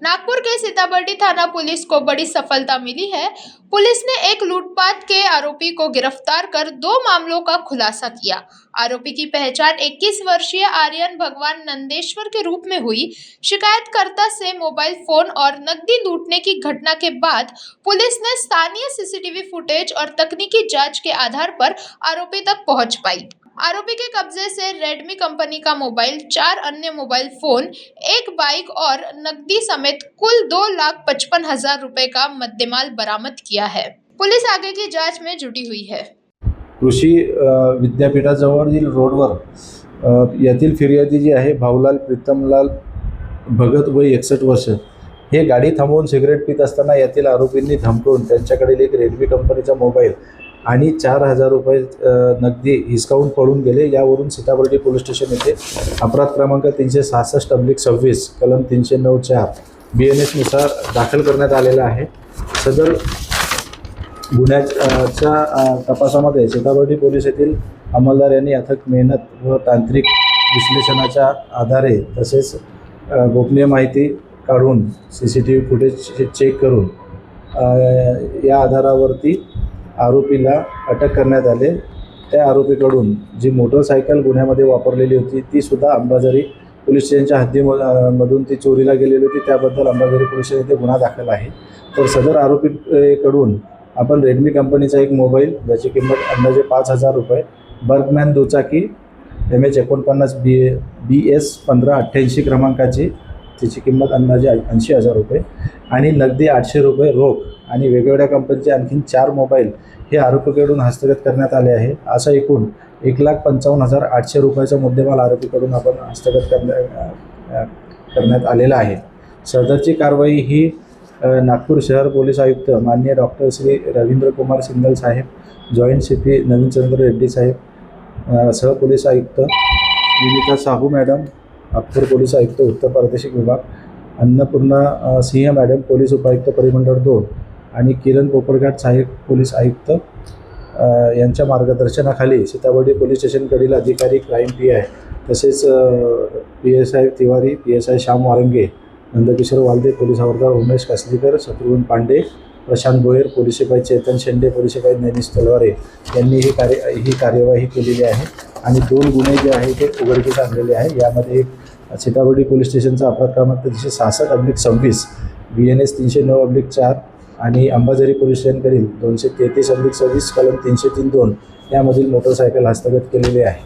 नागपुर के सीताबर्डी थाना पुलिस को बड़ी सफलता मिली है। पुलिस ने एक लूटपाट के आरोपी को गिरफ्तार कर 2 मामलों का खुलासा किया। आरोपी की पहचान 21 वर्षीय आर्यन भगवान नंदेश्वर के रूप में हुई। शिकायतकर्ता से मोबाइल फोन और नकदी लूटने की घटना के बाद पुलिस ने स्थानीय सीसीटीवी फुटेज और तकनीकी जांच के आधार पर आरोपी तक पहुंच पाई। आरोपी के कब्जे से रेडमी कंपनी का मोबाइल, 4 अन्य मोबाइल फोन, 1 बाइक और नकदी समेत कुल 2,55,000 रुपए का मुद्देमाल बरामद किया है। पुलिस आगे की जांच में जुटी हुई है। कृषी विद्यापीठाजवळील रोडवर यातील फिर्यादी जी आहे भाऊलाल प्रीतमलाल भगत वय 61 वर्ष हे गाडी थांबवून सिगरेट पित असताना यातील आरोपींनी धमकावून त्यांच्याकडील एक रेडमी कंपनीचा मोबाईल आणि 4,000 रुपये नगदी हिसकावून पळून गेले। यावरून सीताबर्डी पोलीस स्टेशन येथे अपराध क्रमांक 366/26 कलम 309(4) BNS नुसार दाखल करण्यात आलेला आहे। सदर गुन्ह्याच्या तपासामध्ये सीताबर्डी पोलीस येथील अंमलदार यांनी अथक मेहनत व तांत्रिक विश्लेषणाच्या आधारे तसेच गोपनीय माहिती काढून CCTV फुटेज चेक करून या आधारावरती आरोपीला अटक करण्यात आले। त्या आरोपीकडून जी मोटरसायकल गुन्ह्यामध्ये वापरलेली होती ती सुद्धा अंबाझरी पोलीस स्टेशनच्या हद्दीमधून ती चोरीला गेलेली होती। त्याबद्दल अंबाझरी पोलीस स्टेशन येथे गुन्हा दाखल आहे। तर सदर आरोपीकडून आपण रेडमी कंपनीचा एक मोबाईल ज्याची किंमत अंदाजे 5,000 रुपये, बर्गमॅन दुचाकी MH49 BS 1588 क्रमांकाची तिची किंमत अंदाजे 80,000 रुपये आणि नगदी 800 रुपये रोख आणि वेगवेगळ्या कंपनीचे आणखी 4 मोबाईल हे आरोपीकडून हस्तगत करण्यात आले आहे। असा एकूण 1,55,800 रुपयाचा मुद्देमाल आरोपीकडून आपण हस्तगत करण्यात आलेला आहे। सदरची कारवाई ही नागपूर शहर पोलीस आयुक्त माननीय डॉक्टर श्री रवींद्र कुमार सिंगल साहेब, जॉईंट CP नवीनचंद्र रेड्डी साहेब, सहपोलीस आयुक्त विनीता साहू मॅडम, नागपूर पोलीस आयुक्त उत्तर प्रादेशिक विभाग, अन्नपूर्णा सिंह मॅडम पोलीस उपायुक्त परिमंडळ 2 आणि किरण पोपटघाट सहाय्यक पोलीस आयुक्त यांच्या मार्गदर्शनाखाली सीताबर्डी पोलीस स्टेशनकडील अधिकारी क्राईम PI तसेच PSI Tiwari, PSI Shyam Warange, Nandkishor Walde, police हवालदार उमेश कसलीकर, शत्रुघ्न पांडे, प्रशांत भोयर, पोलीस शिपाई चेतन शेंडे, पोलीस शिपाई नैनिश तलवारे यांनी ही कार्यवाही केलेली आहे आणि 2 गुन्हे जे आहे ते उघडकीस आणलेले आहे। यामध्ये एक सीताबर्डी पोलीस स्टेशनचा अपराध क्रमांक 366/26 BNS 309/4 आणि अंबाझरी पोलीस स्टेशनकडील 233/26 कलम 303(2) यामधील मोटरसायकल हस्तगत केलेले आहे।